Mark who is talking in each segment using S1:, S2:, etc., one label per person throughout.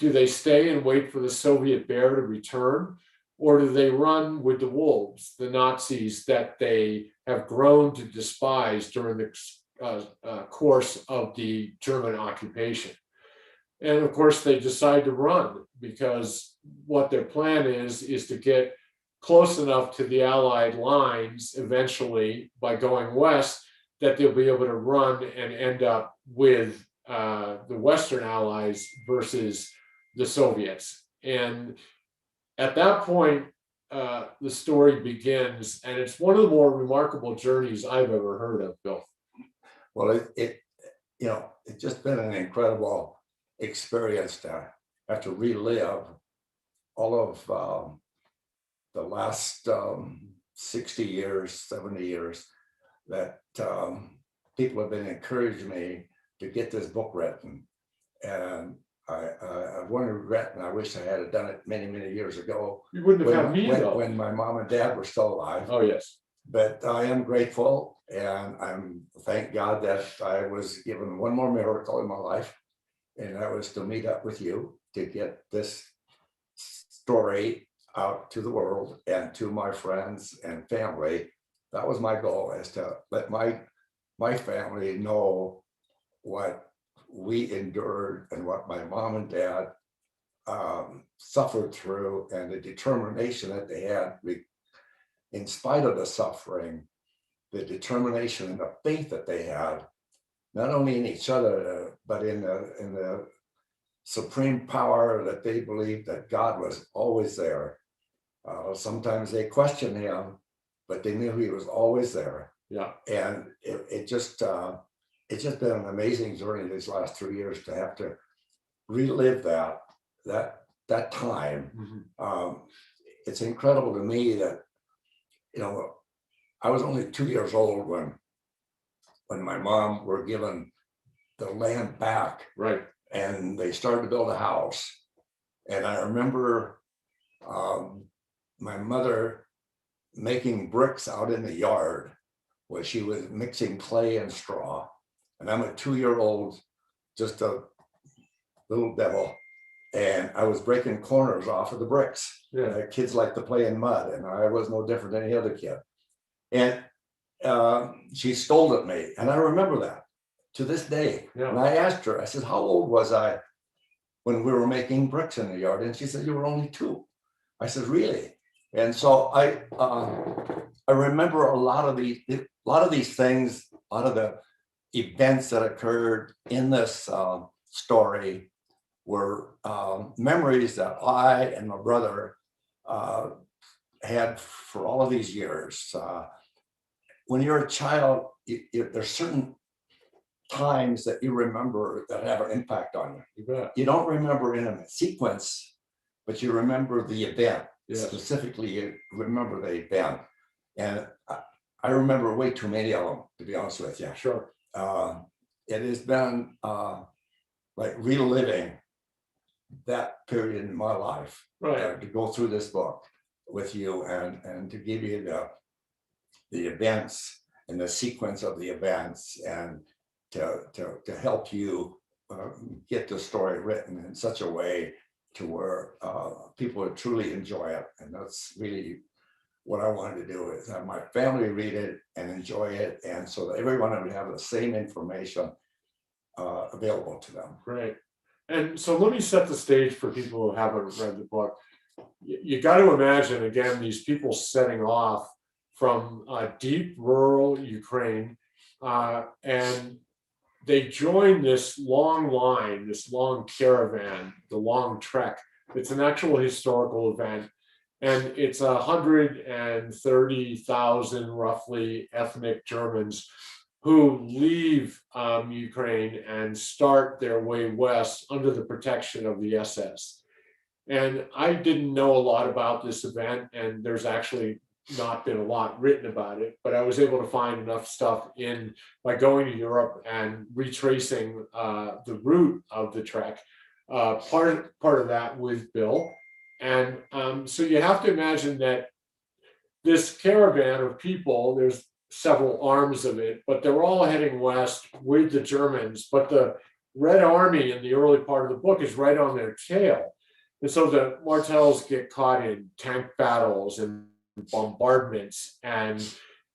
S1: do they stay and wait for the Soviet bear to return? Or do they run with the wolves, the Nazis that they have grown to despise during the course of the German occupation? And of course, they decide to run because what their plan is to get close enough to the Allied lines eventually by going west that they'll be able to run and end up with the Western Allies versus the Soviets. And at that point, the story begins, and it's one of the more remarkable journeys I've ever heard of, Bill.
S2: Well, it's just been an incredible experience to have to relive all of the last 60 years, 70 years that people have been encouraging me to get this book written. And I've one regret, and I wish I had done it many, many years ago.
S1: You wouldn't have had me, though.
S2: When my mom and dad were still alive.
S1: Oh, yes.
S2: But I am grateful, and thank God that I was given one more miracle in my life, and that was to meet up with you to get this story out to the world and to my friends and family. That was my goal, is to let my family know what we endured and what my mom and dad suffered through, and the determination that they had in spite of the suffering, the determination and the faith that they had, not only in each other, but in the supreme power that they believed that God was always there. Sometimes they questioned him, but they knew he was always there.
S1: Yeah.
S2: And it's just been an amazing journey these last 3 years to have to relive that time.
S1: Mm-hmm.
S2: It's incredible to me that, I was only 2 years old when my mom were given the land back.
S1: Right.
S2: And they started to build a house. And I remember my mother making bricks out in the yard where she was mixing clay and straw. And I'm a 2-year-old, just a little devil. And I was breaking corners off of the bricks.
S1: Yeah.
S2: Kids like to play in mud, and I was no different than any other kid. And she scolded me, and I remember that to this day.
S1: Yeah.
S2: And I asked her, I said, how old was I when we were making bricks in the yard? And she said, you were only 2. I said, really? And so I remember a lot of these things, a lot of the events that occurred in this story were memories that I and my brother had for all of these years. When you're a child, there's certain times that you remember that have an impact on you.
S1: You bet.
S2: You don't remember in a sequence, but you remember the event.
S1: Yes.
S2: Specifically, you remember the event. And I remember way too many of them, to be honest with you.
S1: Sure.
S2: It has been like reliving that period in my life.
S1: Right.
S2: To go through this book with you and to give you the events and the sequence of the events, and to help you get the story written in such a way to where people would truly enjoy it. And that's really what I wanted to do, is have my family read it and enjoy it, and so that everyone would have the same information available to them.
S1: Great. And so let me set the stage for people who haven't read the book. You got to imagine, again, these people setting off from deep rural Ukraine, and they join this long line, this long caravan, the long trek. It's an actual historical event, and it's 130,000 roughly ethnic Germans who leave Ukraine and start their way west under the protection of the SS. And I didn't know a lot about this event, and there's actually not been a lot written about it, but I was able to find enough stuff by going to Europe and retracing the route of the trek, part of that with Bill. And so you have to imagine that this caravan of people, there's several arms of it, but they're all heading west with the Germans. But the Red Army in the early part of the book is right on their tail. And so the Martels get caught in tank battles and bombardments and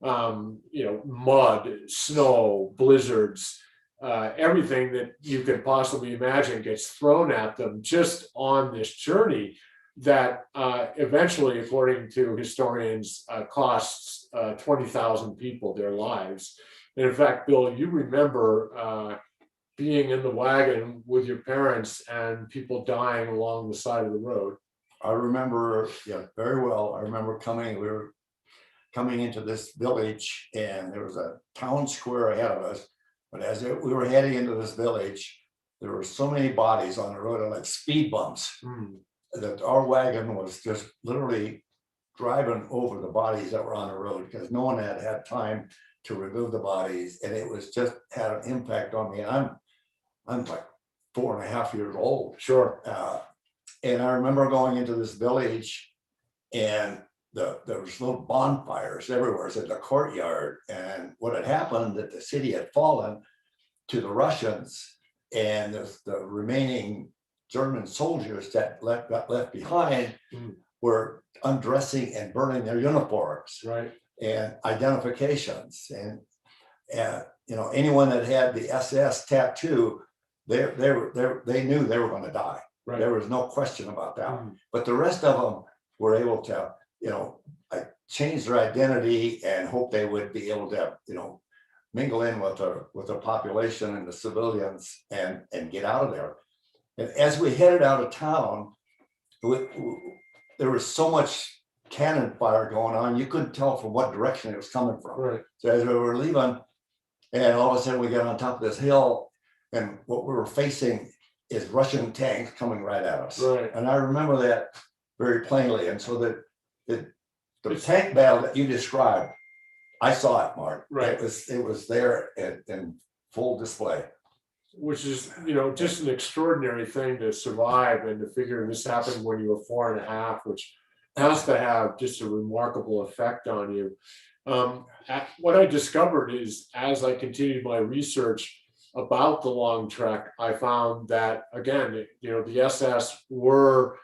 S1: mud, snow, blizzards, everything that you could possibly imagine gets thrown at them just on this journey that eventually, according to historians, costs 20,000 people their lives. And in fact, Bill, you remember being in the wagon with your parents and people dying along the side of the road.
S2: I remember, yeah, very well. I remember we were coming into this village, and there was a town square ahead of us. But we were heading into this village, there were so many bodies on the road, like speed bumps, that our wagon was just literally driving over the bodies that were on the road because no one had had time to remove the bodies, and it was just had an impact on me. I'm like 4.5 years old.
S1: Sure.
S2: And I remember going into this village, and there was little bonfires everywhere in the courtyard. And what had happened, that the city had fallen to the Russians, and the remaining German soldiers that got left behind were undressing and burning their uniforms,
S1: right,
S2: and identifications, and anyone that had the SS tattoo, they knew they were going to die.
S1: right.
S2: There was no question about that. But the rest of them were able to, change their identity and hope they would be able to, mingle in with the population and the civilians and get out of there. And as we headed out of town, there was so much cannon fire going on, you couldn't tell from what direction it was coming from.
S1: Right.
S2: So as we were leaving, and all of a sudden we got on top of this hill, and what we were facing is Russian tanks coming right at us.
S1: Right.
S2: And I remember that very plainly. And so the tank battle that you described, I saw it, Mark.
S1: Right.
S2: It was there in full display.
S1: Which is, just an extraordinary thing to survive and to figure this happened when you were 4.5, which has to have just a remarkable effect on you. What I discovered is, as I continued my research about the long trek, I found that, again, the SS were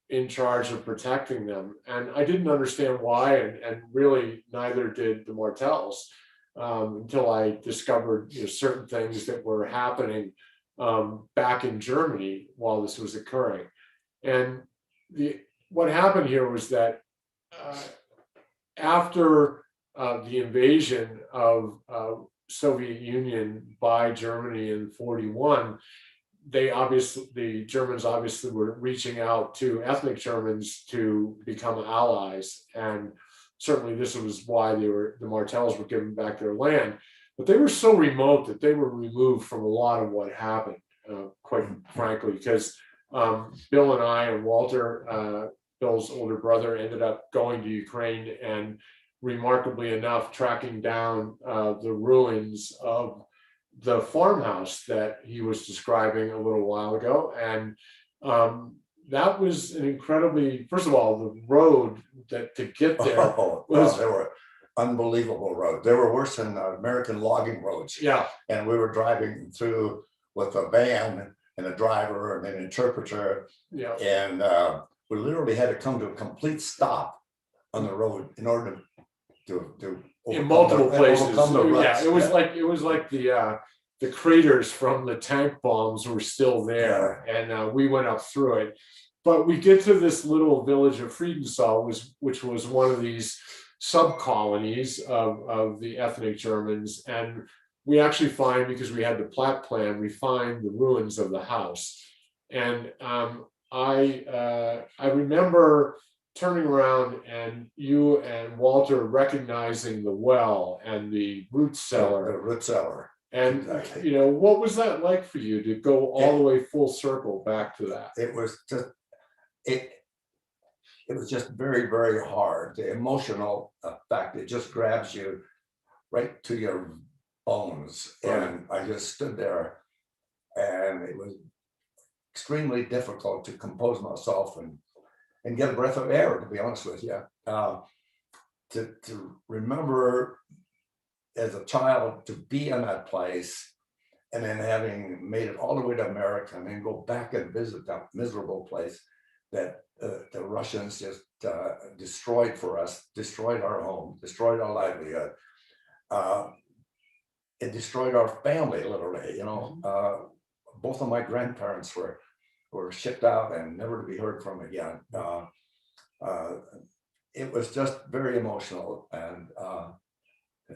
S1: in charge of protecting them. And I didn't understand why, and really neither did the Martels, until I discovered certain things that were happening back in Germany while this was occurring. And what happened here was that after the invasion of Soviet Union by Germany in 1941, the Germans obviously were reaching out to ethnic Germans to become allies, and certainly this was why the Martels were given back their land. But they were so remote that they were removed from a lot of what happened, quite frankly, because Bill and I and Walter, Bill's older brother, ended up going to Ukraine and, remarkably enough, tracking down the ruins of the farmhouse that he was describing a little while ago. And that was an incredibly, first of all, the road to get there
S2: was, there were unbelievable roads. They were worse than American logging roads.
S1: Yeah.
S2: And we were driving through with a van and a driver and an interpreter.
S1: Yeah.
S2: And we literally had to come to a complete stop on the road in order to
S1: in multiple places.
S2: Yeah,
S1: it was like the craters from the tank bombs were still there, and we went up through it. But we get to this little village of Friedenthal, which was one of these sub-colonies of the ethnic Germans, and we actually find, because we had the plat plan, we find the ruins of the house. And I remember turning around and you and Walter recognizing the well and the root cellar.
S2: The root cellar.
S1: And,
S2: exactly.
S1: What was that like for you to go all the way full circle back to that?
S2: It was just, it was just very, very hard. The emotional effect, it just grabs you right to your bones. And I just stood there, and it was extremely difficult to compose myself and get a breath of air, to be honest with you. To remember as a child to be in that place and then having made it all the way to America and then go back and visit that miserable place that the Russians just destroyed for us, destroyed our home, destroyed our livelihood. It destroyed our family, literally, you know. Both of my grandparents were shipped out and never to be heard from again. It was just very emotional. And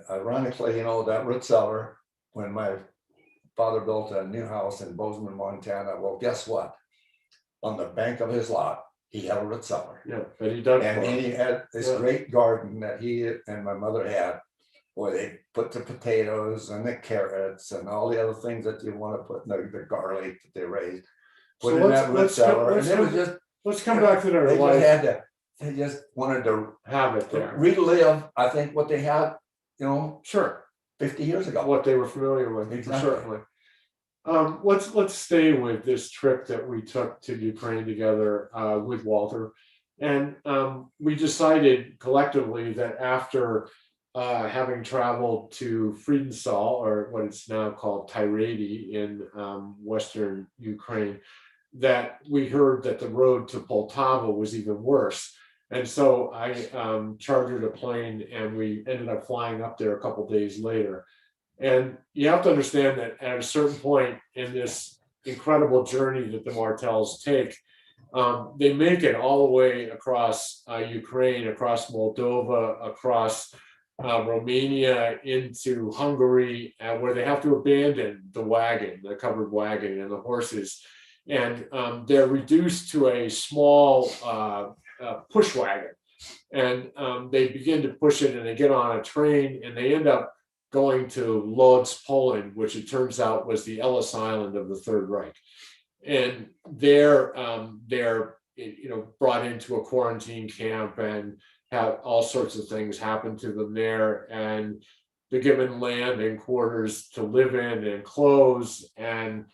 S2: ironically, you know, that root cellar, when my father built a new house in Bozeman, Montana, well, guess what? On the bank of his lot, he had a root cellar.
S1: Yeah, but he dug
S2: And
S1: for it.
S2: he had this great garden that he and my mother had, where they put the potatoes and the carrots and all the other things that you want to put, the garlic that they raised. Put
S1: So
S2: in that root cellar, and it was just,
S1: let's come back to their
S2: they just
S1: life
S2: had to, they just wanted to
S1: habit there.
S2: relive, I think, what they had, you know,
S1: Sure,
S2: 50 years ago.
S1: what they were familiar with,
S2: Exactly.
S1: certainly. Let's stay with this trip that we took to Ukraine together with Walter, and we decided collectively that after having traveled to Friedenthal, or what it's now called Tyrady in Western Ukraine, that we heard that the road to Poltava was even worse. And so I chartered a plane and we ended up flying up there a couple days later. And you have to understand that at a certain point in this incredible journey that the Martels take, they make it all the way across Ukraine, across Moldova, across Romania, into Hungary, where they have to abandon the wagon, the covered wagon, and the horses. And they're reduced to a small push wagon. And they begin to push it, and they get on a train, and they end up going to Lodz, Poland, which it turns out was the Ellis Island of the Third Reich. And they're brought into a quarantine camp and have all sorts of things happen to them there. And they're given land and quarters to live in and clothes. And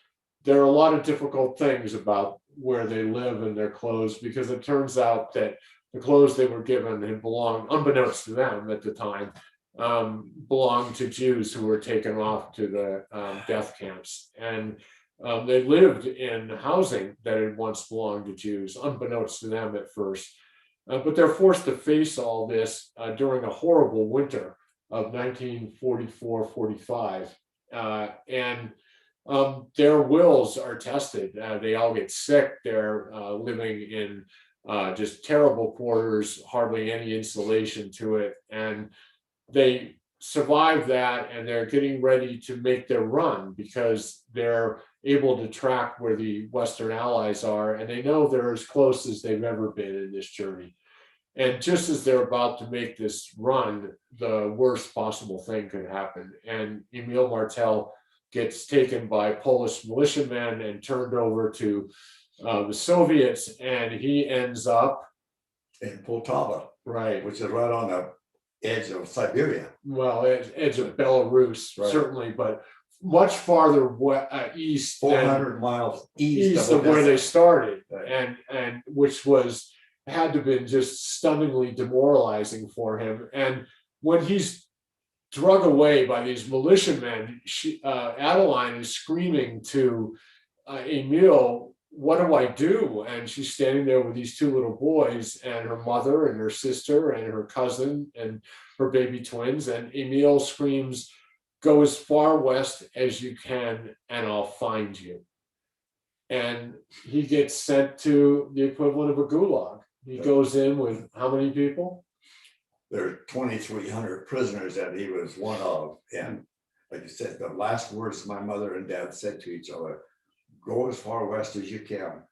S1: there are a lot of difficult things about where they live and their clothes, because it turns out that the clothes they were given had belonged, unbeknownst to them at the time, belonged to Jews who were taken off to the death camps. And they lived in housing that had once belonged to Jews, unbeknownst to them at first. But they're forced to face all this during a horrible winter of 1944-45. And their wills are tested. They all get sick. They're living in just terrible quarters, hardly any insulation to it. And they survive that, and they're getting ready to make their run because they're able to track where the Western Allies are, and they know they're as close as they've ever been in this journey. And just as they're about to make this run, the worst possible thing could happen. And Emil Martel gets taken by Polish militiamen and turned over to the Soviets, and he ends up
S2: In Poltava,
S1: right,
S2: which is right on the edge of Siberia.
S1: well, edge of Belarus,
S2: Right.
S1: certainly, but much farther east,
S2: 400 miles east
S1: of where they started,
S2: Right.
S1: and which had to have been just stunningly demoralizing for him. And when he's drug away by these militiamen, Adeline is screaming to Emil, "What do I do?" And she's standing there with these two little boys, and her mother and her sister and her cousin and her baby twins. And Emil screams, "Go as far west as you can and I'll find you." And he gets sent to the equivalent of a gulag. He goes in with how many people?
S2: There are 2,300 prisoners that he was one of. And like you said, the last words my mother and dad said to each other, "Go as far west as you can,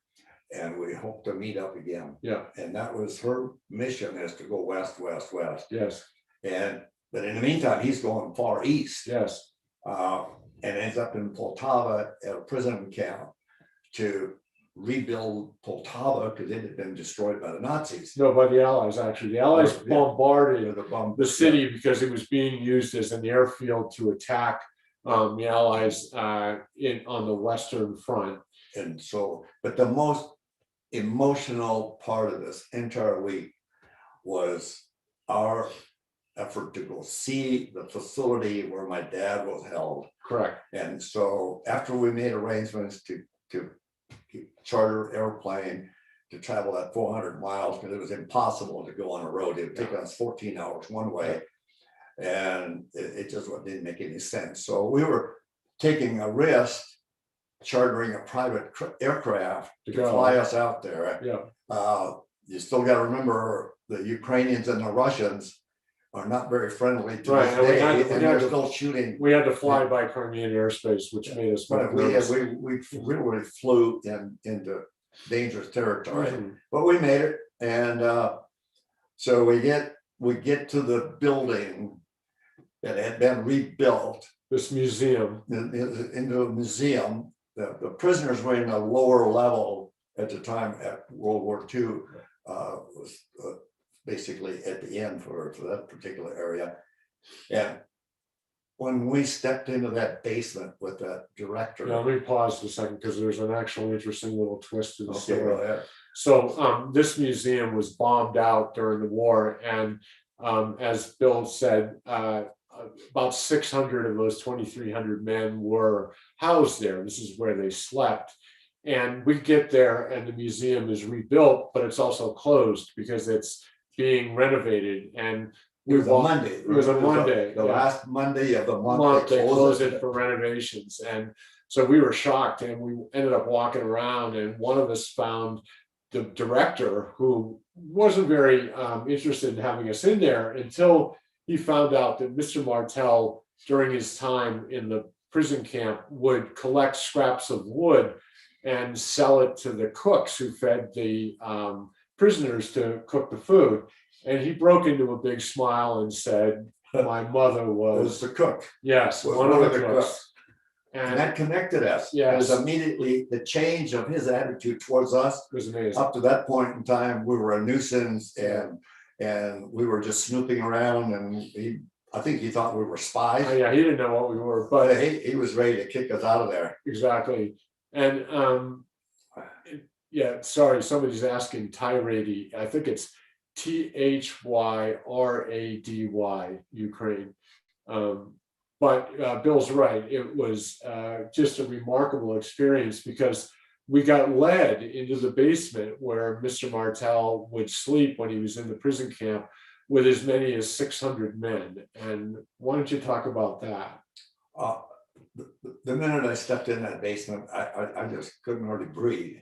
S2: and we hope to meet up again."
S1: Yeah.
S2: And that was her mission, is to go west, west, west.
S1: Yes.
S2: But in the meantime, he's going far east.
S1: Yes.
S2: And ends up in Poltava at a prison camp to rebuild Poltava, because it had been destroyed by the Nazis.
S1: No, by the Allies, actually. The Allies
S2: Yeah.
S1: bombarded
S2: The
S1: the city because it was being used as an airfield to attack the Allies on the Western Front.
S2: And so, but the most emotional part of this entire week was our effort to go see the facility where my dad was held.
S1: Correct.
S2: And so after we made arrangements to charter airplane to travel that 400 miles, because it was impossible to go on a road. It would take us 14 hours one way. And it just didn't make any sense. So we were taking a risk, chartering a private aircraft to fly us out there. You still got to remember the Ukrainians and the Russians are not very friendly to this day, and they're still shooting.
S1: We had to fly by Crimean airspace, which made us nervous.
S2: We really flew into dangerous territory, but we made it. And so we get to the building that had been rebuilt,
S1: this museum,
S2: into a museum. The prisoners were in a lower level at the time. At World War II was basically at the end for that particular area. And when we stepped into that basement with that director.
S1: Let me pause a second, because there's an actual interesting little twist to the story.
S2: Go ahead.
S1: So this museum was bombed out during the war, and as Bill said, about 600 of those 2,300 men were housed there. This is where they slept. And we get there and the museum is rebuilt, but it's also closed because it's being renovated. And
S2: it was a Monday.
S1: It was a Monday.
S2: The last Monday of the month.
S1: They closed it for renovations. And so we were shocked, and we ended up walking around, and one of us found the director, who wasn't very interested in having us in there until he found out that Mr. Martel, during his time in the prison camp, would collect scraps of wood and sell it to the cooks who fed the prisoners to cook the food. And he broke into a big smile and said, my mother was
S2: the cook.
S1: Yes, one of the cooks.
S2: And that connected us.
S1: Yes.
S2: It was immediately the change of his attitude towards us.
S1: It was amazing.
S2: Up to that point in time, we were a nuisance, and we were just snooping around, and I think he thought we were spies.
S1: Yeah, he didn't know what we were, but
S2: he was ready to kick us out of there.
S1: Exactly. And sorry, somebody's asking Tyrady. I think it's Thyraday, Ukraine. But Bill's right. It was just a remarkable experience, because we got led into the basement where Mr. Martel would sleep when he was in the prison camp with as many as 600 men. And why don't you talk about that?
S2: The minute I stepped in that basement, I just couldn't hardly breathe.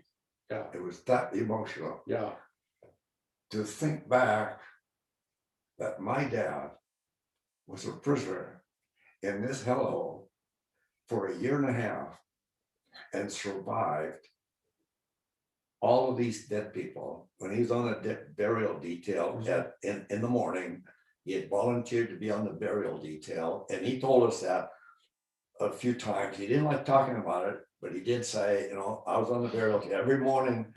S1: Yeah.
S2: It was that emotional.
S1: Yeah.
S2: To think back that my dad was a prisoner in this hellhole for a year and a half and survived all of these dead people. When he was on a burial detail in the morning, he had volunteered to be on the burial detail, and he told us that a few times. He didn't like talking about it, but he did say, I was on the burial every morning.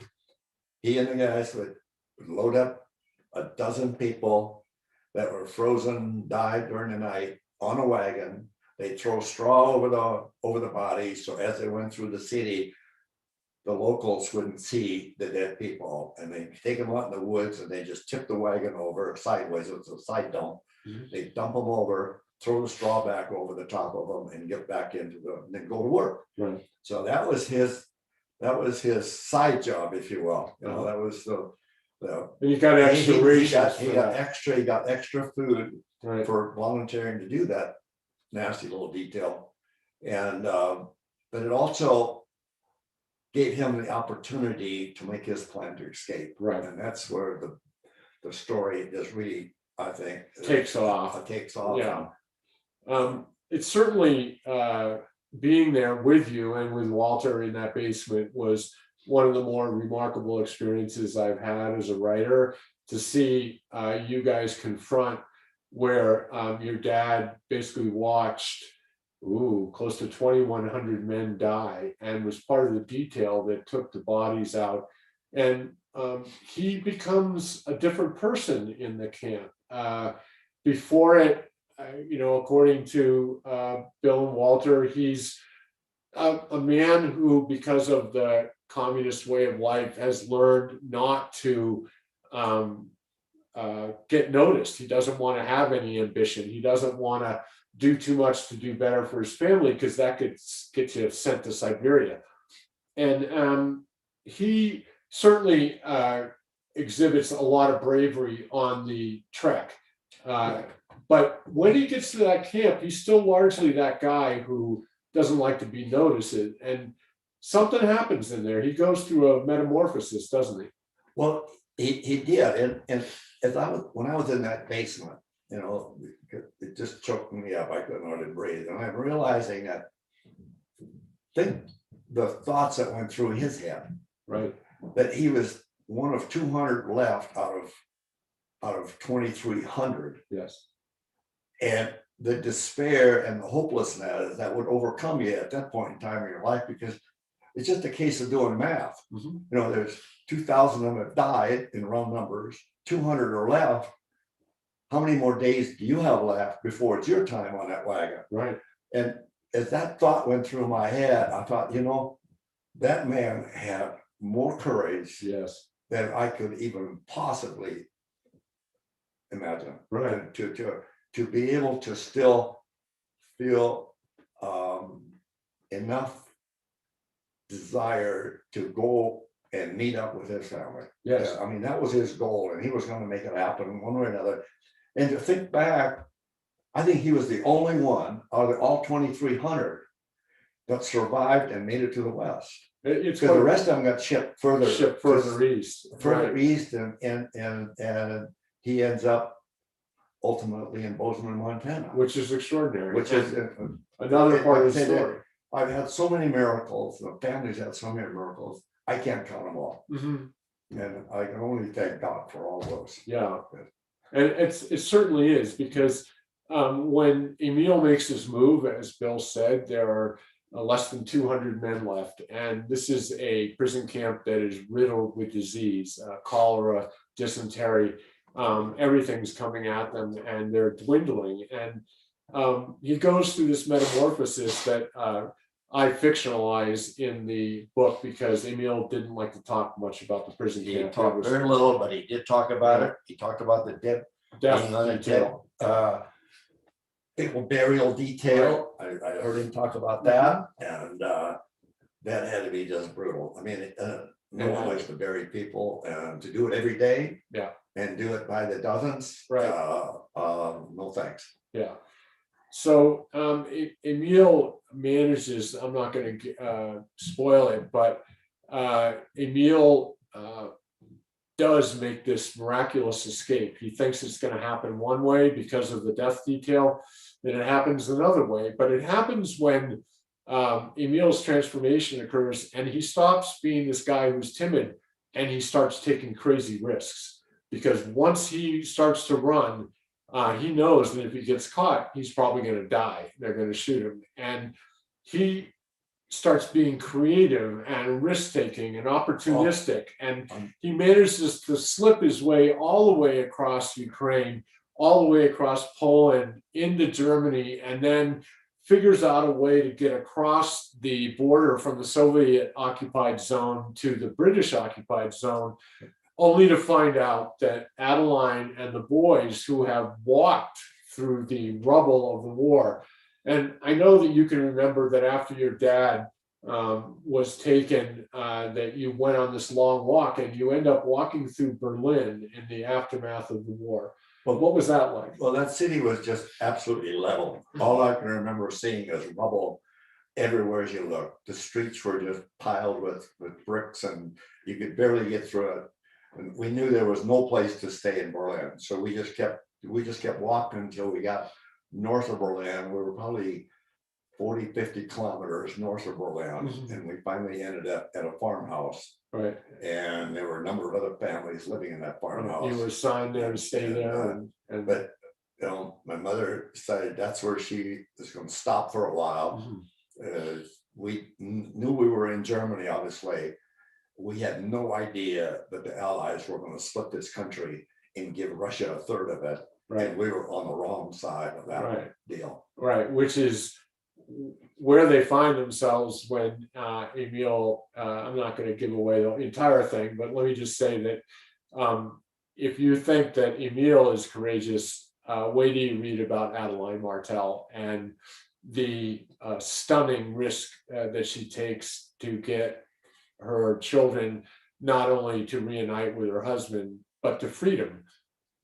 S2: He and the guys would load up a dozen people that were frozen, died during the night, on a wagon. They'd throw straw over the bodies, so as they went through the city, the locals wouldn't see the dead people, and they take them out in the woods, and they just tip the wagon over sideways. It was a side dump. They dump them over, throw the straw back over the top of them, and get back into and then go to work. Right. So that was his side job, if you will. That was the
S1: and you got extra rations.
S2: He got extra food for volunteering to do that nasty little detail, and but it also gave him the opportunity to make his plan to escape. Right, and that's where the story is really, I think,
S1: takes off.
S2: Yeah.
S1: It's certainly being there with you and with Walter in that basement was one of the more remarkable experiences I've had as a writer, to see you guys confront where your dad basically watched close to 2,100 men die, and was part of the detail that took the bodies out. And he becomes a different person in the camp. Before it, according to Bill and Walter, he's a man who, because of the communist way of life, has learned not to get noticed. He doesn't want to have any ambition. He doesn't want to do too much to do better for his family, because that gets you sent to Siberia. And he certainly exhibits a lot of bravery on the trek. But when he gets to that camp, he's still largely that guy who doesn't like to be noticed. And something happens in there. He goes through a metamorphosis, doesn't he?
S2: Well, he did. And when I was in that basement, you know, it just choked me up. I couldn't hardly breathe. And I'm realizing that, think the thoughts that went through his head,
S1: Right.
S2: that he was one of 200 left out of 2,300.
S1: Yes.
S2: And the despair and the hopelessness that would overcome you at that point in time in your life, because it's just a case of doing math.
S1: Mm-hmm.
S2: You know, there's 2,000 of them have died in round numbers, 200 are left. How many more days do you have left before it's your time on that wagon?
S1: Right.
S2: And as that thought went through my head, I thought, you know, that man had more courage,
S1: yes,
S2: than I could even possibly imagine.
S1: Right.
S2: To be able to still feel enough desire to go and meet up with his family.
S1: Yes.
S2: I mean, that was his goal, and he was going to make it happen one way or another. And to think back, I think he was the only one out of all 2,300 that survived and made it to the West.
S1: It's
S2: Because the rest of them got shipped further
S1: east.
S2: further
S1: Right.
S2: east, and he ends up ultimately in Bozeman, Montana,
S1: Which is extraordinary.
S2: which is
S1: another part of the
S2: like I said,
S1: story.
S2: I've had so many miracles. The family's had so many miracles. I can't count them all,
S1: Mhm.
S2: and I can only thank God for all those.
S1: Yeah, and it certainly is, because when Emil makes his move, as Bill said, there are less than 200 men left, and this is a prison camp that is riddled with disease, cholera, dysentery. Everything's coming at them, and they're dwindling. And he goes through this metamorphosis that I fictionalize in the book, because Emil didn't like to talk much about the prison
S2: He
S1: camp.
S2: talked very little, but he did talk about it. He talked about the dead being on a
S1: detail.
S2: burial detail. I heard him talk about that, and that had to be just brutal. I mean, no place to bury people, and to do it every day,
S1: Yeah.
S2: and do it by the dozens,
S1: Right.
S2: No thanks.
S1: Yeah. So Emil manages, I'm not going to spoil it, but Emil does make this miraculous escape. He thinks it's going to happen one way because of the death detail, then it happens another way. But it happens when Emil's transformation occurs, and he stops being this guy who's timid, and he starts taking crazy risks. Because once he starts to run, he knows that if he gets caught, he's probably going to die. They're going to shoot him. And he starts being creative and risk-taking and opportunistic. And he manages to slip his way all the way across Ukraine, all the way across Poland, into Germany, and then figures out a way to get across the border from the Soviet-occupied zone to the British-occupied zone, only to find out that Adeline and the boys who have walked through the rubble of the war. And I know that you can remember that after your dad was taken, that you went on this long walk, and you end up walking through Berlin in the aftermath of the war. But what was that like?
S2: Well, that city was just absolutely level. All I can remember seeing is rubble everywhere as you look. The streets were just piled with bricks, and you could barely get through it. And we knew there was no place to stay in Berlin, so we just kept walking until we got north of Berlin. We were probably 40, 50 kilometers north of Berlin, and we finally ended up at a farmhouse.
S1: Right.
S2: And there were a number of other families living in that farmhouse.
S1: You were assigned there to stay there,
S2: but you know, my mother decided that's where she was going to stop for a while. We knew we were in Germany, obviously. We had no idea that the Allies were going to split this country and give Russia a third of it. Right. And we were on the wrong side of that deal. Right,
S1: which is where they find themselves when Emil, I'm not going to give away the entire thing, but let me just say that if you think that Emile is courageous, wait till you read about Adeline Martel and the stunning risk that she takes to get her children not only to reunite with her husband, but to freedom.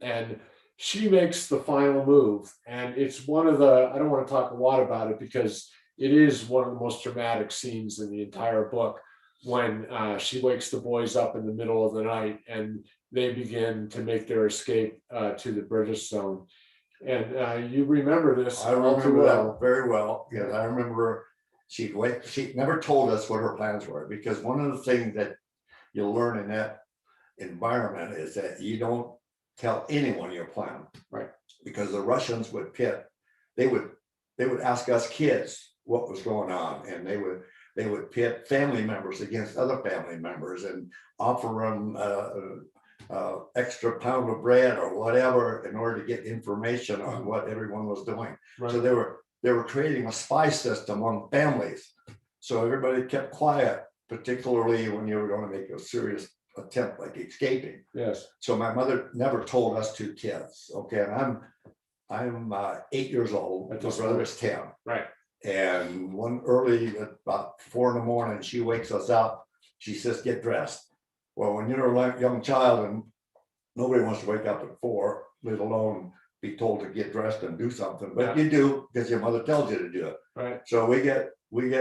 S1: And she makes the final move. And it's one of the, I don't want to talk a lot about it because it is one of the most dramatic scenes in the entire book when she wakes the boys up in the middle of the night and they begin to make their escape to the British zone. And you remember this
S2: I
S1: all too
S2: remember
S1: well.
S2: that very well, because I remember she never told us what her plans were, because one of the things that you'll learn in that environment is that you don't tell anyone your plan.
S1: Right.
S2: Because the Russians would they would ask us kids what was going on, and they would pit family members against other family members and offer them extra pound of bread or whatever in order to get information on what everyone was doing.
S1: Right.
S2: So they were creating a spy system on families. So everybody kept quiet, particularly when you were going to make a serious attempt like escaping.
S1: Yes.
S2: So my mother never told us two kids. Okay, and I'm 8 years old. My brother is 10.
S1: Right.
S2: And one early, about 4 in the morning, she wakes us up. She says, "Get dressed." Well, when you're a young child and nobody wants to wake up at 4, let alone be told to get dressed and do something, but you do because your mother tells you to do it.
S1: Right.
S2: So we get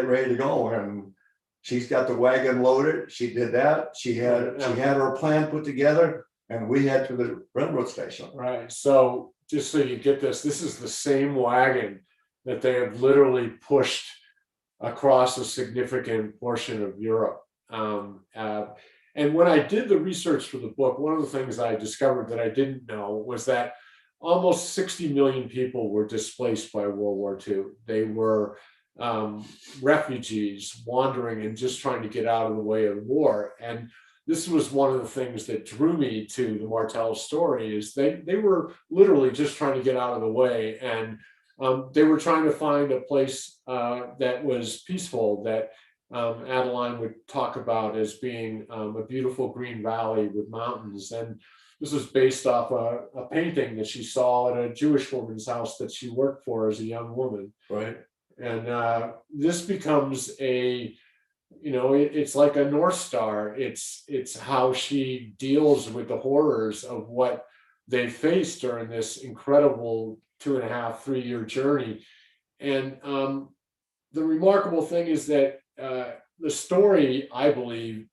S2: ready to go, and she's got the wagon loaded. She did that. She had her plan put together, and we head to the railroad station.
S1: Right. So just so you get this is the same wagon that they have literally pushed across a significant portion of Europe. And when I did the research for the book, one of the things I discovered that I didn't know was that almost 60 million people were displaced by World War II. They were refugees wandering and just trying to get out of the way of war. And this was one of the things that drew me to the Martel story, is they were literally just trying to get out of the way. And they were trying to find a place that was peaceful, that Adeline would talk about as being a beautiful green valley with mountains. And this was based off a painting that she saw at a Jewish woman's house that she worked for as a young woman.
S2: Right.
S1: And this becomes it's like a North Star. It's how she deals with the horrors of what they faced during this incredible 2.5, 3-year journey. And the remarkable thing is that the story, I believe,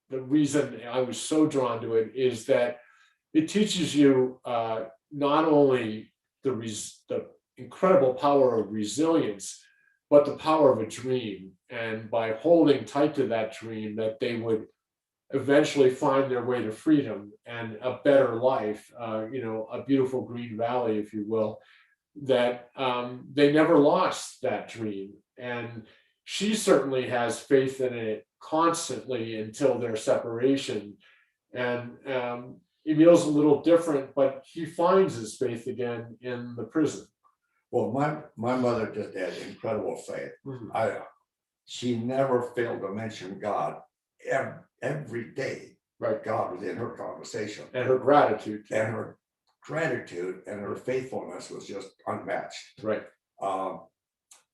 S1: the reason I was so drawn to it is that it teaches you not only the incredible power of resilience, but the power of a dream. And by holding tight to that dream, that they would eventually find their way to freedom and a better life, a beautiful green valley, if you will, that they never lost that dream. And she certainly has faith in it constantly until their separation. And Emile's a little different, but he finds his faith again in the prison.
S2: Well, my mother just had incredible faith.
S1: Mm-hmm.
S2: She never failed to mention God every day. Right, God was in her conversation,
S1: and her gratitude,
S2: and her faithfulness was just unmatched.
S1: Right.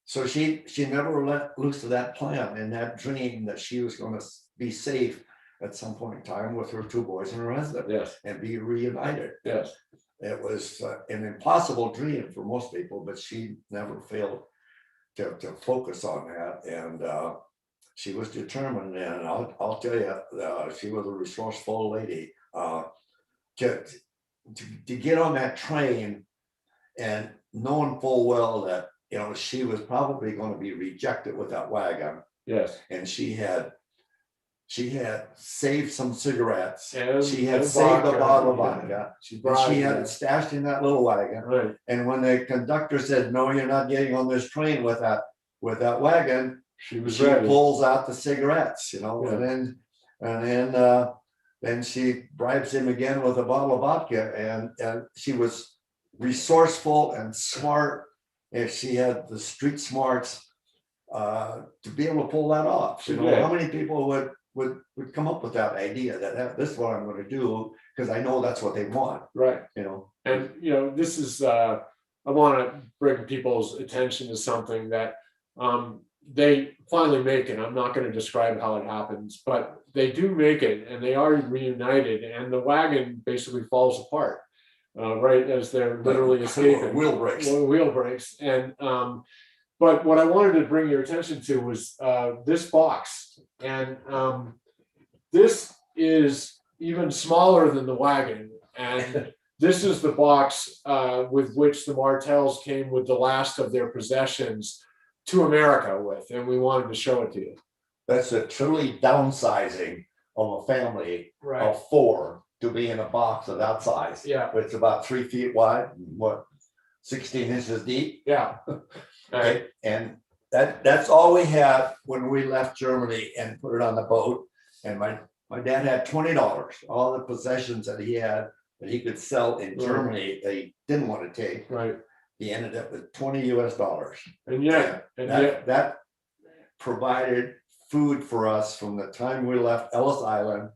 S2: So she never let loose of that plan and that dream that she was going to be safe at some point in time with her 2 boys and her husband.
S1: Yes.
S2: And be reunited.
S1: Yes.
S2: It was an impossible dream for most people, but she never failed to focus on that. And she was determined. And I'll tell you, she was a resourceful lady. To get on that train and knowing full well that she was probably going to be rejected with that wagon.
S1: Yes.
S2: And she had saved some cigarettes.
S1: And
S2: she had saved a bottle of vodka.
S1: Yeah.
S2: She had it stashed in that little wagon.
S1: Right.
S2: And when the conductor said, "No, you're not getting on this train with that wagon," she pulls out the cigarettes, yeah. and then she bribes him again with a bottle of vodka. And she was resourceful and smart. And she had the street smarts to be able to pull that off. How many people would would come up with that idea that this is what I'm going to do because I know that's what they want,
S1: Right.
S2: you know.
S1: And, this is, I want to bring people's attention to something that they finally make it. I'm not going to describe how it happens, but they do make it and they are reunited and the wagon basically falls apart, right as they're literally escaping.
S2: Wheel breaks.
S1: Wheel breaks. And, but what I wanted to bring your attention to was this box. And this is even smaller than the wagon. And this is the box with which the Martels came with the last of their possessions to America with. And we wanted to show it to you.
S2: That's a truly downsizing of a family of 4 to be in a box of that size.
S1: Yeah.
S2: It's about 3 feet wide, what, 16 inches deep?
S1: Yeah. Right.
S2: And that's all we had when we left Germany and put it on the boat. And my dad had $20, all the possessions that he had that he could sell in Germany that he didn't want to take.
S1: Right.
S2: He ended up with $20 US.
S1: And yet,
S2: that provided food for us from the time we left Ellis Island,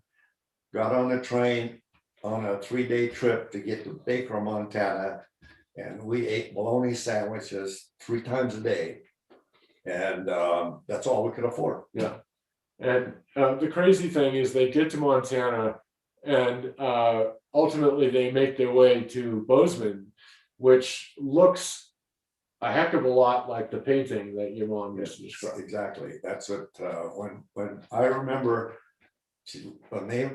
S2: got on the train on a 3-day trip to get to Baker, Montana, and we ate bologna sandwiches 3 times a day. And that's all we could afford.
S1: Yeah. And the crazy thing is they get to Montana and ultimately they make their way to Bozeman, which looks a heck of a lot like the painting that your mom used to describe.
S2: Exactly. That's what, when I remember when they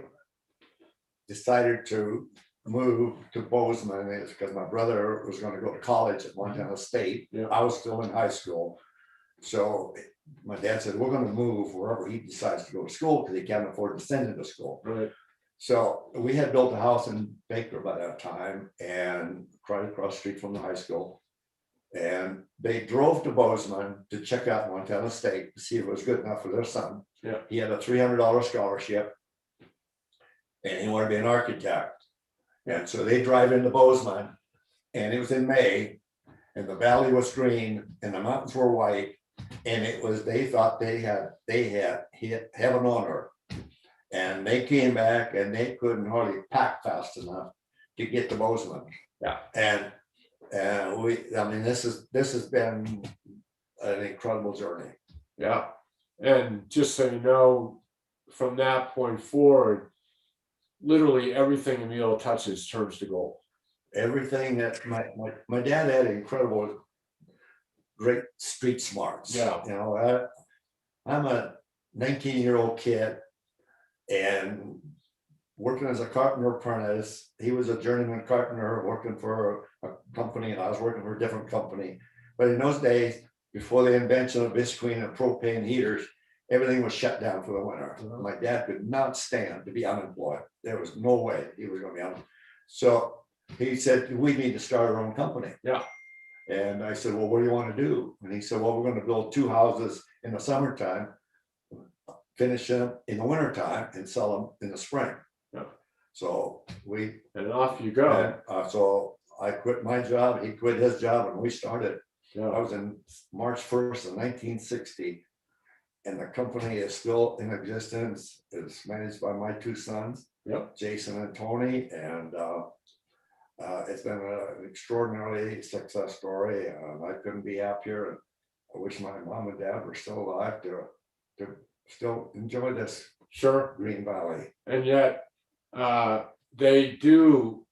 S2: decided to move to Bozeman, it's because my brother was going to go to college at Montana State.
S1: Yeah.
S2: I was still in high school. So my dad said, we're going to move wherever he decides to go to school because he can't afford to send him to school.
S1: Right.
S2: So we had built a house in Baker by that time and right across the street from the high school. And they drove to Bozeman to check out Montana State to see if it was good enough for their son.
S1: Yeah.
S2: He had a $300 scholarship and he wanted to be an architect. And so they drive into Bozeman and it was in May and the valley was green and the mountains were white. And it was, they thought they had hit heaven on earth. And they came back and they couldn't hardly pack fast enough to get to Bozeman.
S1: Yeah.
S2: And this has been an incredible journey.
S1: Yeah. And just so you know, from that point forward, literally everything Emil touches turns to gold.
S2: Everything that my dad had incredible, great street smarts.
S1: Yeah.
S2: You know, I'm a 19-year-old kid and working as a carpenter apprentice. He was a journeyman carpenter working for a company and I was working for a different company. But in those days, before the invention of visqueen and propane heaters, everything was shut down for the winter.
S1: Mhm.
S2: My dad could not stand to be unemployed. There was no way he was going to be unemployed. So he said, we need to start our own company.
S1: Yeah.
S2: And I said, well, what do you want to do? And he said, well, we're going to build 2 houses in the summertime, finish them in the wintertime and sell them in the spring.
S1: Yeah.
S2: So
S1: and off you go.
S2: So I quit my job, he quit his job, and we started.
S1: Yeah.
S2: I was in March 1st of 1960, and the company is still in existence. It's managed by my 2 sons,
S1: Yep.
S2: Jason and Tony, and it's been an extraordinarily success story. I couldn't be happier. I wish my mom and dad were still alive to still enjoy this
S1: Sure.
S2: Green Valley.
S1: And yet they do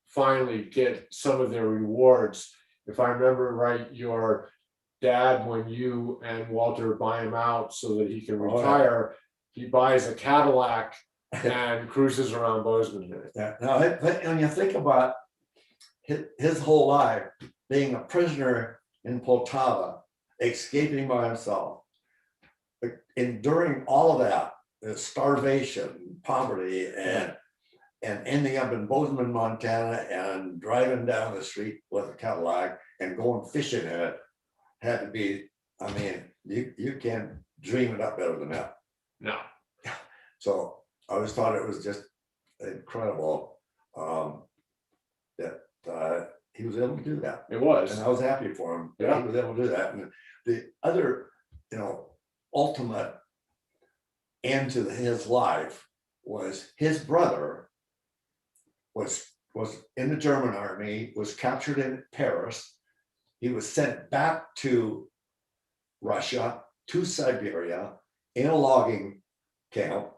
S1: finally get some of their rewards. If I remember right, your dad, when you and Walter buy him out so that he can retire, he buys a Cadillac and cruises around Bozeman.
S2: Yeah. Now, when you think about his whole life being a prisoner in Poltava, escaping by himself, enduring all of that, the starvation, poverty, and ending up in Bozeman, Montana, and driving down the street with a Cadillac and going fishing in it, had to be, I mean, you can't dream it up better than that.
S1: No.
S2: So I always thought it was just incredible that he was able to do that.
S1: It was.
S2: And I was happy for him that
S1: Yeah.
S2: he was able to do that. And the other, ultimate end to his life was his brother was in the German army, was captured in Paris. He was sent back to Russia, to Siberia, in a logging camp.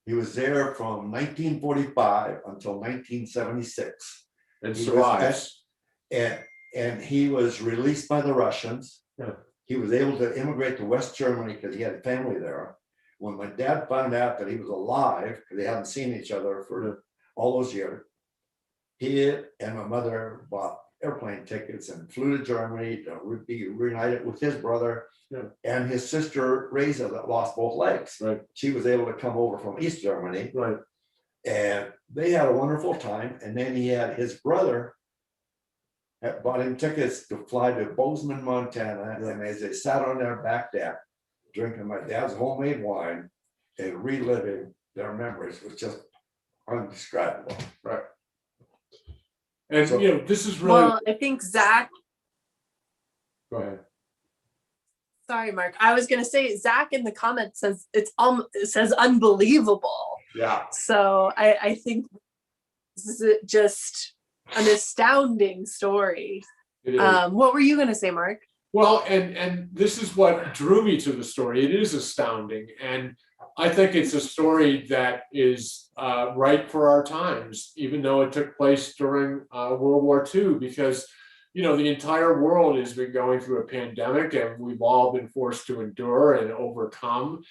S2: He was there from 1945 until 1976.
S1: And
S2: He was
S1: survives.
S2: and he was released by the Russians.
S1: Yeah.
S2: He was able to immigrate to West Germany because he had family there. When my dad found out that he was alive, because they hadn't seen each other for all those years, he and my mother bought airplane tickets and flew to Germany to be reunited with his brother and his sister Reza that lost both legs.
S1: Right.
S2: She was able to come over from East Germany.
S1: Right.
S2: And they had a wonderful time. And then he had his brother had bought him tickets to fly to Bozeman, Montana. And as they sat on their back deck, drinking my dad's homemade wine and reliving their memories was just undescribable.
S1: Right. And
S2: So-
S1: this is really.
S3: Well, I think Zach.
S1: Go ahead.
S3: Sorry, Mark. I was gonna say Zach in the comments says it says unbelievable.
S1: Yeah.
S3: So I think this is just an astounding story.
S1: It is.
S3: What were you gonna say, Mark?
S1: Well, and this is what drew me to the story. It is astounding, and I think it's a story that is right for our times, even though it took place during World War II, because the entire world has been going through a pandemic, and we've all been forced to endure and overcome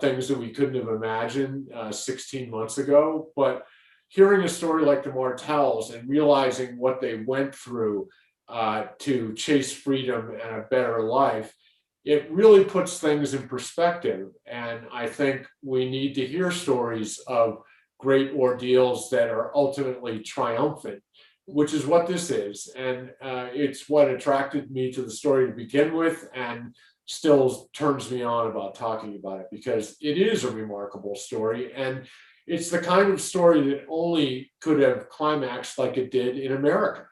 S1: things that we couldn't have imagined 16 months ago. But hearing a story like the Martels and realizing what they went through to chase freedom and a better life, it really puts things in perspective. And I think we need to hear stories of great ordeals that are ultimately triumphant, which is what this is. And it's what attracted me to the story to begin with, and still turns me on about talking about it, because it is a remarkable story. And it's the kind of story that only could have climaxed like it did in America.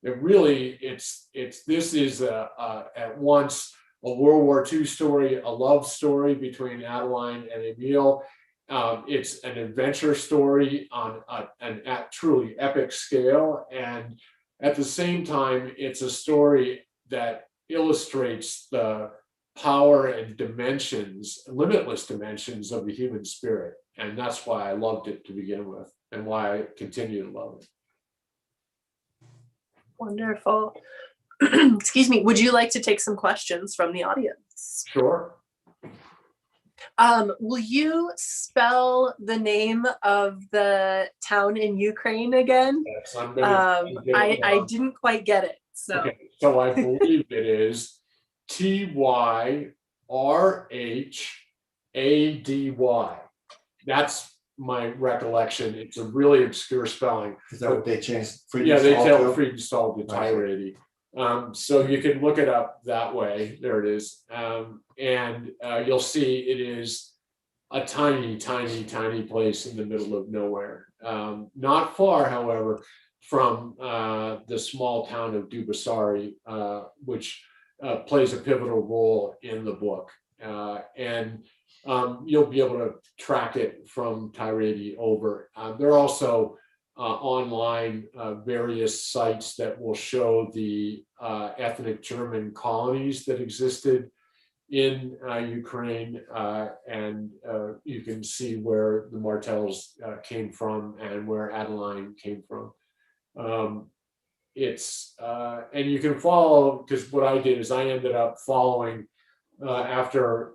S1: It really, this is at once a World War II story, a love story between Adeline and Emil. It's an adventure story on an truly epic scale. And at the same time, it's a story that illustrates the power and dimensions, limitless dimensions of the human spirit. And that's why I loved it to begin with, and why I continue to love it.
S3: Wonderful. Excuse me. Would you like to take some questions from the audience?
S1: Sure.
S3: Will you spell the name of the town in Ukraine again?
S1: Yes, I'm gonna
S3: I didn't quite get it. So
S1: Okay, so I believe it is Tyrhady. That's my recollection. It's a really obscure spelling.
S2: Is that what they changed?
S1: Yeah, they
S2: Friedenthal
S1: tell
S2: to?
S1: Friedenthal to Tyrhady. So you can look it up that way. There it is. And you'll see it is a tiny, tiny, tiny place in the middle of nowhere. Not far, however, from the small town of Dubasari, which plays a pivotal role in the book. And you'll be able to track it from Tyrhady over. There are also online various sites that will show the ethnic German colonies that existed in Ukraine, and you can see where the Martels came from and where Adeline came from. And you can follow, because what I did is I ended up following after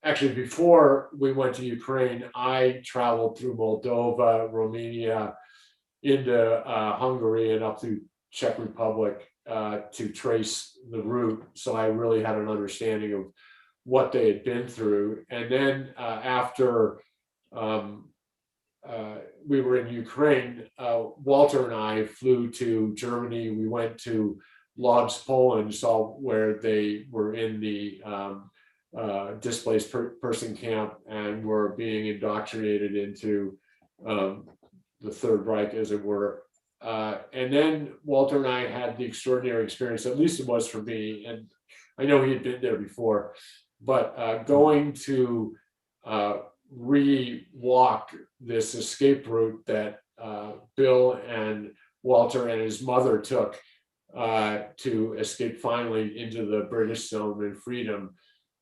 S1: actually before we went to Ukraine, I traveled through Moldova, Romania, into Hungary and up through Czech Republic to trace the route. So I really had an understanding of what they had been through. And then after we were in Ukraine, Walter and I flew to Germany. We went to Lodz, Poland, saw where they were in the displaced person camp and were being indoctrinated into the Third Reich, as it were. And then Walter and I had the extraordinary experience, at least it was for me, and I know he had been there before, but going to re-walk this escape route that Bill and Walter and his mother took to escape finally into the British zone and freedom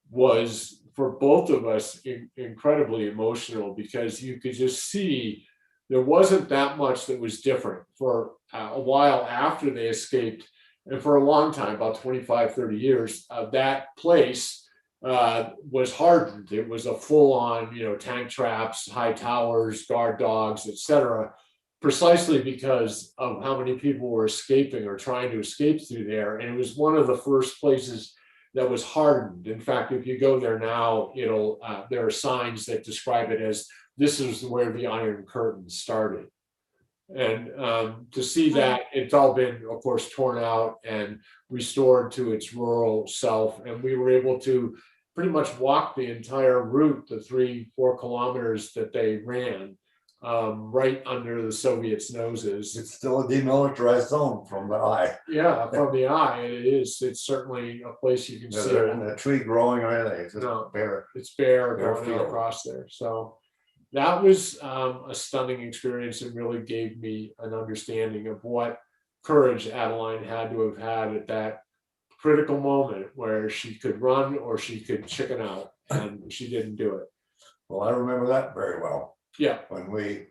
S1: was for both of us incredibly emotional, because you could just see there wasn't that much that was different for a while after they escaped. And for a long time, about 25, 30 years, that place was hardened. It was a full-on, tank traps, high towers, guard dogs, etc., precisely because of how many people were escaping or trying to escape through there. And it was one of the first places that was hardened. In fact, if you go there now, there are signs that describe it as this is where the Iron Curtain started. And to see that it's all been, of course, torn out and restored to its rural self. And we were able to pretty much walk the entire route, the 3-4 kilometers that they ran, right under the Soviets' noses.
S2: It's still a demilitarized zone from the eye.
S1: Yeah, from the eye, it is. It's certainly a place you can see.
S2: There isn't a tree growing or anything. It's just bare.
S1: It's bare
S2: Bare
S1: going
S2: field.
S1: across there. So that was a stunning experience, and really gave me an understanding of what courage Adeline had to have had at that critical moment where she could run or she could chicken out, and she didn't do it.
S2: Well, I remember that very well.
S1: Yeah.
S2: When we,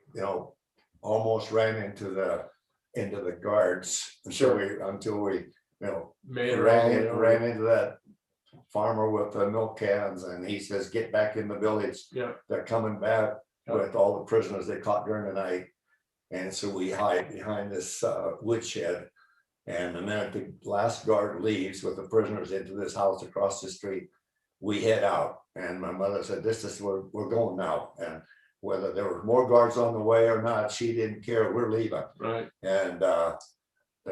S2: almost ran into the guards
S1: Sure.
S2: until we
S1: Made it all the
S2: ran
S1: way over.
S2: into that farmer with the milk cans, and he says, "Get back in the village.
S1: Yeah.
S2: They're coming back with all the prisoners they caught during the night." And so we hide behind this woodshed. And the minute the last guard leaves with the prisoners into this house across the street, we head out. And my mother said, "This is where we're going now." And whether there were more guards on the way or not, she didn't care. We're leaving.
S1: Right.
S2: And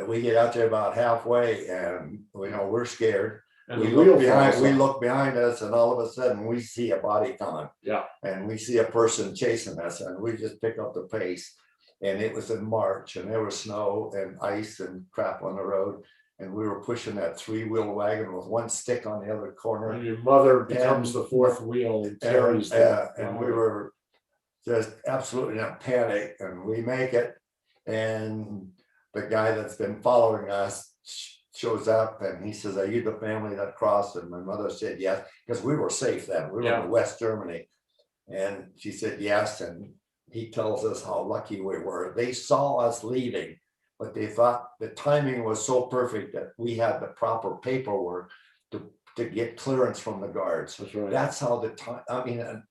S2: we get out there about halfway, and we're scared.
S1: And
S2: We
S1: the wheel
S2: look behind us, and all of a sudden we see a body coming.
S1: Yeah.
S2: And we see a person chasing us, and we just pick up the pace. And it was in March, and there was snow and ice and crap on the road. And we were pushing that 3-wheel wagon with one stick on the other corner.
S1: And your mother becomes the fourth wheel and carries that.
S2: And we were just absolutely in a panic, and we make it. And the guy that's been following us shows up, and he says, "Are you the family that crossed?" And my mother said yes, because we were safe then. We were in West Germany. And she said yes. And he tells us how lucky we were. They saw us leaving, but they thought the timing was so perfect that we had the proper paperwork to get clearance from the guards.
S1: That's right.
S2: That's how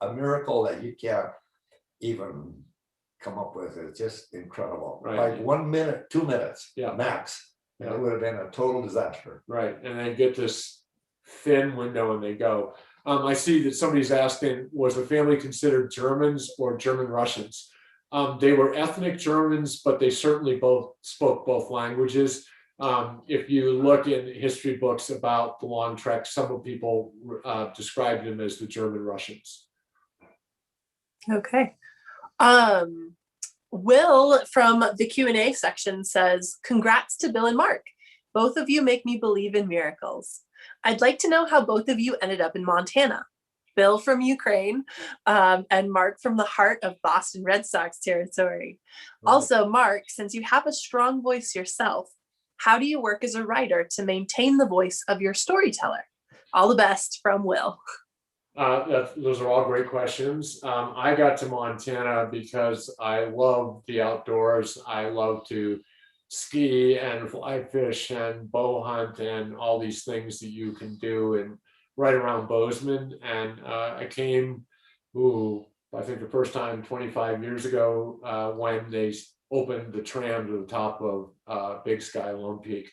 S2: a miracle that you can't even come up with. It's just incredible.
S1: Right.
S2: Like 1 minute, 2 minutes,
S1: Yeah.
S2: max. And
S1: Yeah.
S2: it would have been a total disaster.
S1: Right. And they get this thin window and they go. I see that somebody's asking, was the family considered Germans or German Russians? They were ethnic Germans, but they certainly both spoke both languages. If you look in history books about the long trek, some people described them as the German Russians.
S3: Okay. Will from the Q&A section says, "Congrats to Bill and Mark. Both of you make me believe in miracles. I'd like to know how both of you ended up in Montana. Bill from Ukraine, and Mark from the heart of Boston Red Sox territory. Also, Mark, since you have a strong voice yourself, how do you work as a writer to maintain the voice of your storyteller? All the best, from Will."
S1: Those are all great questions. I got to Montana because I love the outdoors. I love to ski and fly fish and bow hunt and all these things that you can do and right around Bozeman. And I came, I think the first time 25 years ago when they opened the tram to the top of Big Sky Lone Peak.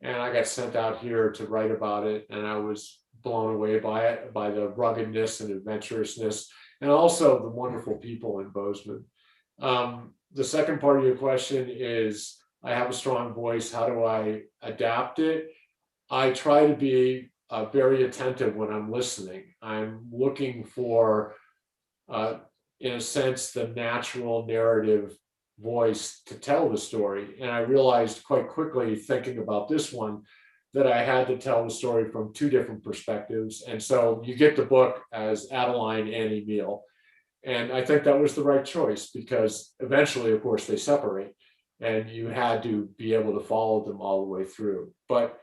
S1: And I got sent out here to write about it, and I was blown away by it, by the ruggedness and adventurousness, and also the wonderful people in Bozeman. The second part of your question is, I have a strong voice. How do I adapt it? I try to be very attentive when I'm listening. I'm looking for, in a sense, the natural narrative voice to tell the story. And I realized quite quickly, thinking about this one, that I had to tell the story from two different perspectives. And so you get the book as Adeline, Annie, Neal. And I think that was the right choice, because eventually, of course, they separate and you had to be able to follow them all the way through. But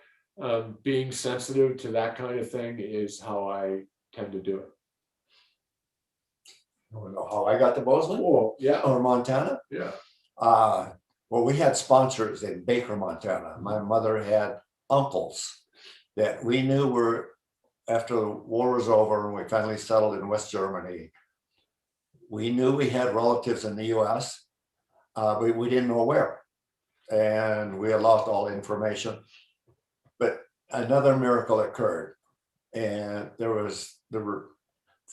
S1: being sensitive to that kind of thing is how I tend to do it.
S2: You wanna know how I got to Bozeman
S1: Oh, yeah,
S2: or Montana?
S1: yeah.
S2: Well, we had sponsors in Baker, Montana. My mother had uncles that we knew were, after the war was over and we finally settled in West Germany, we knew we had relatives in the US, but we didn't know where. And we had lost all the information. But another miracle occurred. And there were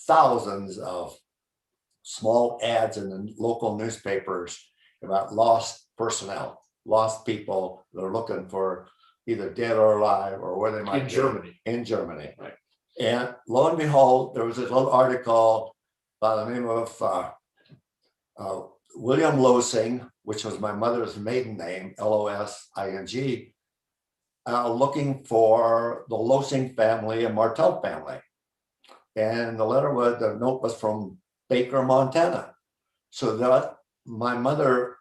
S2: thousands of small ads in the local newspapers about lost personnel, lost people that are looking for either dead or alive or where they might
S1: In
S2: be.
S1: Germany.
S2: In Germany.
S1: Right.
S2: And lo and behold, there was this little article by the name of William Losing, which was my mother's maiden name, Losing, looking for the Losing family and Martel family. And the note was from Baker, Montana. So that my mother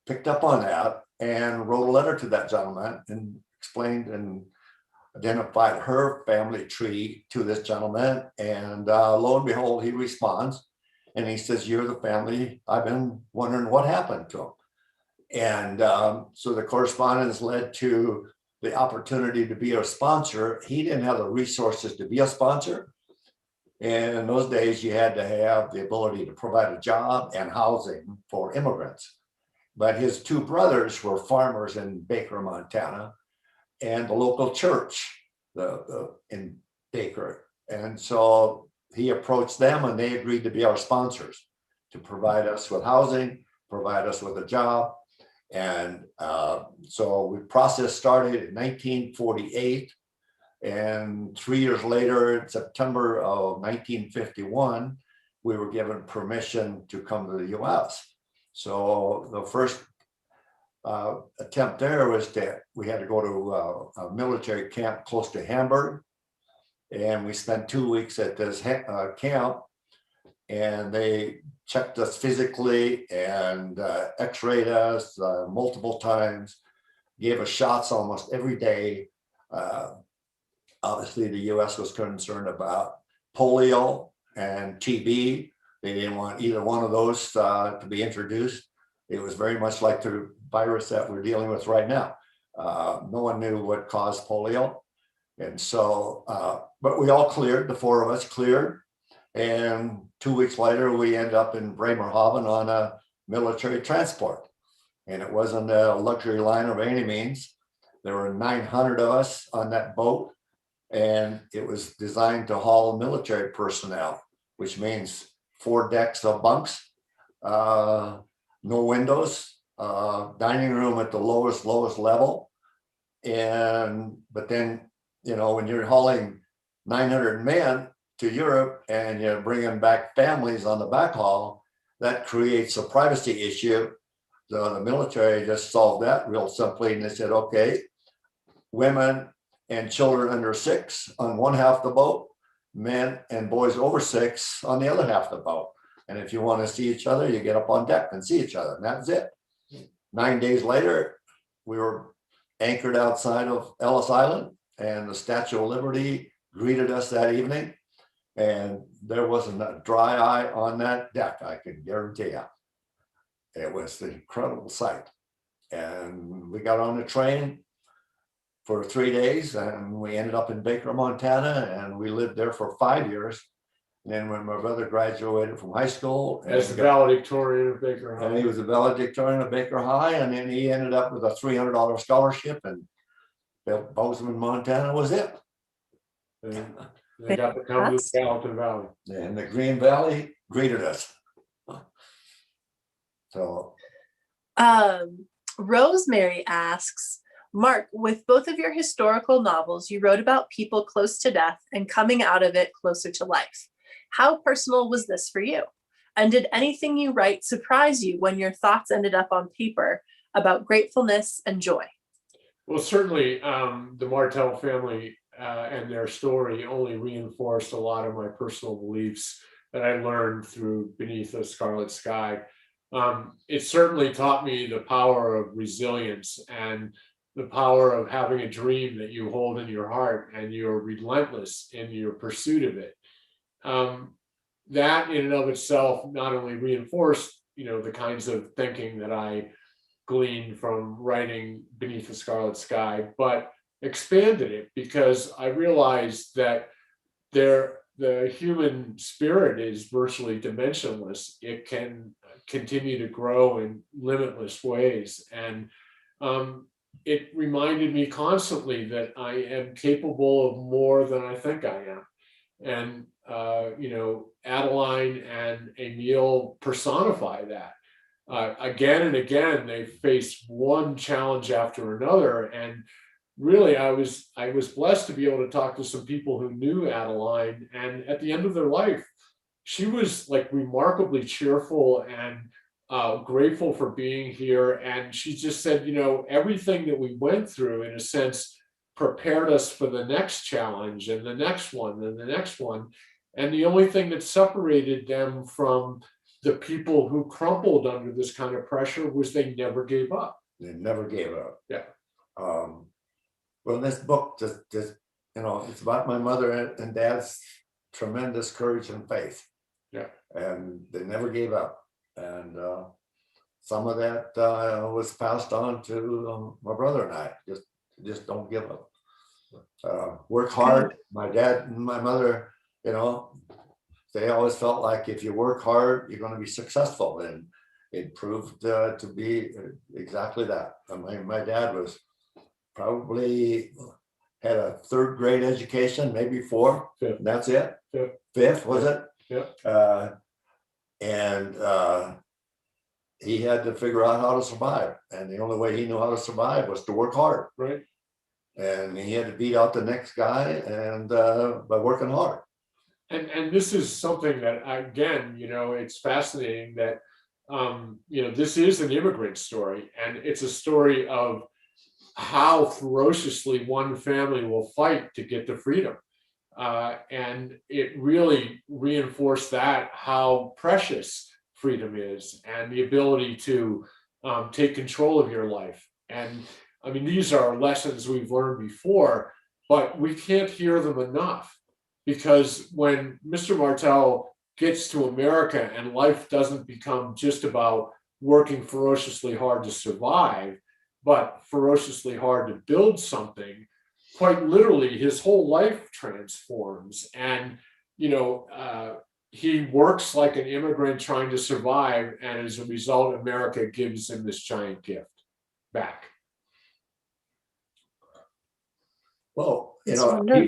S2: picked up on that and wrote a letter to that gentleman and explained and identified her family tree to this gentleman. And lo and behold, he responds and he says, "You're the family I've been wondering what happened to them." And so the correspondence led to the opportunity to be a sponsor. He didn't have the resources to be a sponsor. And in those days, you had to have the ability to provide a job and housing for immigrants. But his two brothers were farmers in Baker, Montana, and the local church in Baker. And so he approached them and they agreed to be our sponsors, to provide us with housing, provide us with a job. And so the process started in 1948. And 3 years later, in September of 1951, we were given permission to come to the US. So the first attempt there was that we had to go to a military camp close to Hamburg. And we spent 2 weeks at this camp, and they checked us physically and x-rayed us multiple times, gave us shots almost every day. Obviously, the US was concerned about polio and TB. They didn't want either one of those to be introduced. It was very much like the virus that we're dealing with right now. No one knew what caused polio. And so, but we all cleared, the four of us cleared. And 2 weeks later, we end up in Bremerhaven on a military transport. And it wasn't a luxury liner by any means. There were 900 of us on that boat. And it was designed to haul military personnel, which means 4 decks of bunks, no windows, dining room at the lowest level. But then, you know, when you're hauling 900 men to Europe and you're bringing back families on the back haul, that creates a privacy issue. So the military just solved that real simply. And they said, okay, women and children under 6 on one half the boat, men and boys over 6 on the other half of the boat. And if you want to see each other, you get up on deck and see each other. And that's it. 9 days later, we were anchored outside of Ellis Island, and the Statue of Liberty greeted us that evening. And there wasn't a dry eye on that deck, I can guarantee you. It was an incredible sight. And we got on the train for 3 days, and we ended up in Baker, Montana, and we lived there for 5 years. And then when my brother graduated from high school,
S1: As the valedictorian of Baker High.
S2: and he was a valedictorian of Baker High, and then he ended up with a $300 scholarship, and Bozeman, Montana was it.
S1: And they got to come to the Gallatin Valley.
S2: And the Green Valley greeted us. So
S3: Rosemary asks, Mark, with both of your historical novels, you wrote about people close to death and coming out of it closer to life. How personal was this for you? And did anything you write surprise you when your thoughts ended up on paper about gratefulness and joy?
S1: Well, certainly, the Martel family and their story only reinforced a lot of my personal beliefs that I learned through Beneath a Scarlet Sky. It certainly taught me the power of resilience and the power of having a dream that you hold in your heart and you're relentless in your pursuit of it. Um, that in and of itself not only reinforced, the kinds of thinking that I gleaned from writing Beneath the Scarlet Sky, but expanded it because I realized that the human spirit is virtually dimensionless. It can continue to grow in limitless ways. And it reminded me constantly that I am capable of more than I think I am. And, Adeline and Emil personify that. Again and again, they faced one challenge after another, and really, I was blessed to be able to talk to some people who knew Adeline, and at the end of their life, she was like remarkably cheerful and grateful for being here. And she just said, everything that we went through, in a sense, prepared us for the next challenge and the next one and the next one. And the only thing that separated them from the people who crumpled under this kind of pressure was they never gave up.
S2: They never gave up.
S1: Yeah.
S2: Um, well, this book just it's about my mother and dad's tremendous courage and faith.
S1: Yeah.
S2: And they never gave up. And some of that was passed on to my brother and I. Just don't give up. Work hard. My dad and my mother, they always felt like if you work hard, you're going to be successful. And it proved to be exactly that. My dad was probably had a third grade education, maybe four.
S1: Fifth.
S2: That's it.
S1: Fifth.
S2: Was it?
S1: Yeah.
S2: And he had to figure out how to survive. And the only way he knew how to survive was to work hard.
S1: Right.
S2: And he had to beat out the next guy and by working hard.
S1: And this is something that, again, it's fascinating that, this is an immigrant story, and it's a story of how ferociously one family will fight to get to freedom. And it really reinforced that, how precious freedom is and the ability to take control of your life. And I mean, these are lessons we've learned before, but we can't hear them enough, because when Mr. Martel gets to America and life doesn't become just about working ferociously hard to survive, but ferociously hard to build something, quite literally, his whole life transforms. And, he works like an immigrant trying to survive. And as a result, America gives him this giant gift back. Well,
S2: he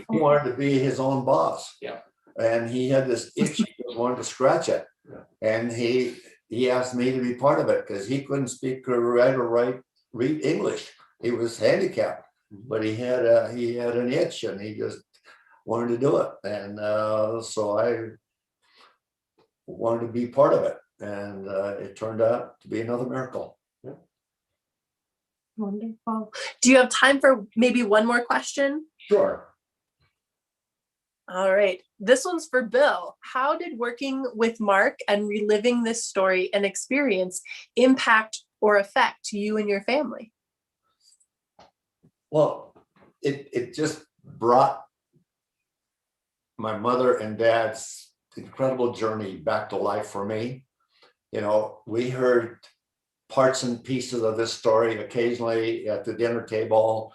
S2: wanted to be his own boss.
S1: Yeah.
S2: And he had this itch, he wanted to scratch it.
S1: Yeah.
S2: And he asked me to be part of it because he couldn't speak or read English. He was handicapped, but he had an itch and he just wanted to do it. And so I wanted to be part of it. And it turned out to be another miracle.
S1: Yeah.
S3: Wonderful. Do you have time for maybe one more question?
S1: Sure.
S3: All right. This one's for Bill. How did working with Mark and reliving this story and experience impact or affect you and your family?
S2: Well, it just brought my mother and dad's incredible journey back to life for me. We heard parts and pieces of this story occasionally at the dinner table,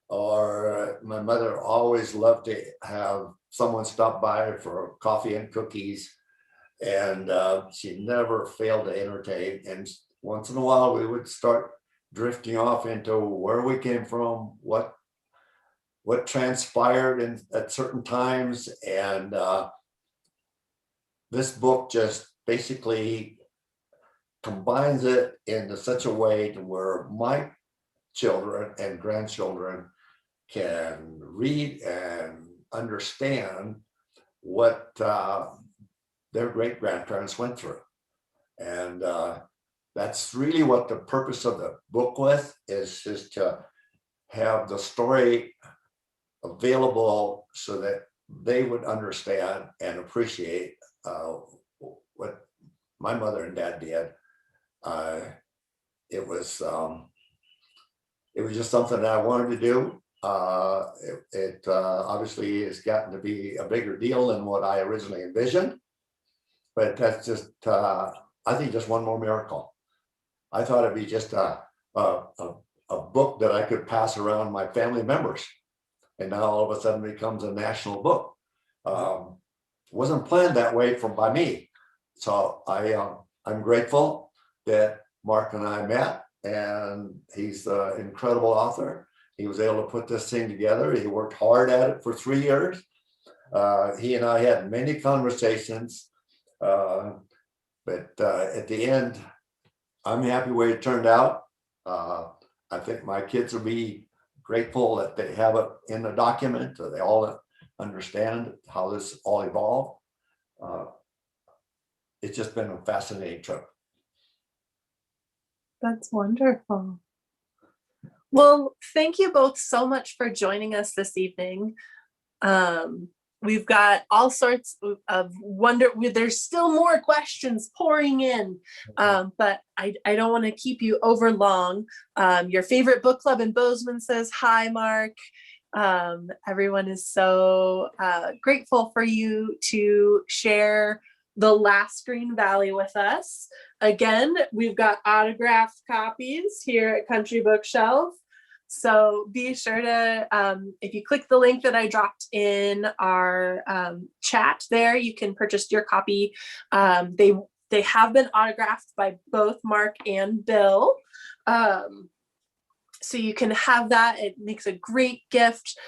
S2: or my mother always loved to have someone stop by for coffee and cookies, and she never failed to entertain. And once in a while we would start drifting off into where we came from, what transpired at certain times. And this book just basically combines it in such a way to where my children and grandchildren can read and understand what their great grandparents went through. And that's really what the purpose of the book is to have the story available so that they would understand and appreciate what my mother and dad did. It was just something that I wanted to do. It obviously has gotten to be a bigger deal than what I originally envisioned, but that's just, I think, just one more miracle. I thought it'd be just a book that I could pass around my family members, and now all of a sudden it becomes a national book. Wasn't planned that way by me, so I'm grateful that Mark and I met, and he's an incredible author. He was able to put this thing together. He worked hard at it for 3 years. He and I had many conversations, but at the end, I'm happy where it turned out. I think my kids will be grateful that they have it in the document, so they all understand how this all evolved. It's just been a fascinating trip.
S3: That's wonderful. Well, thank you both so much for joining us this evening. We've got all sorts of there's still more questions pouring in, but I don't want to keep you over long. Your favorite book club in Bozeman says hi, Mark. Everyone is so grateful for you to share the last Green Valley with us. Again, we've got autographed copies here at Country Bookshelf. So be sure to, if you click the link that I dropped in our chat there, you can purchase your copy. They have been autographed by both Mark and Bill. So you can have that. It makes a great gift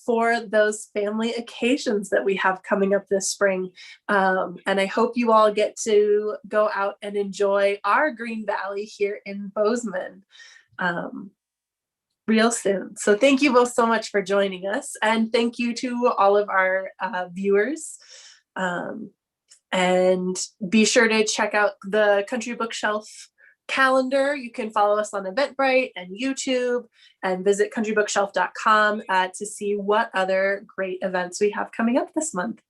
S3: for those family occasions that we have coming up this spring. And I hope you all get to go out and enjoy our Green Valley here in Bozeman real soon. So thank you both so much for joining us. And thank you to all of our viewers. And be sure to check out the Country Bookshelf calendar. You can follow us on Eventbrite and YouTube, and visit countrybookshelf.com to see what other great events we have coming up this month.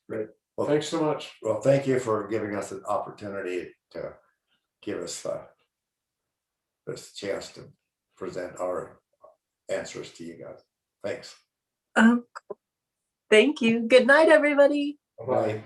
S1: Great. Well, thanks so much.
S2: Well, thank you for giving us an opportunity to give us this chance to present our answers to you guys. Thanks.
S3: Thank you. Good night, everybody.
S2: Bye.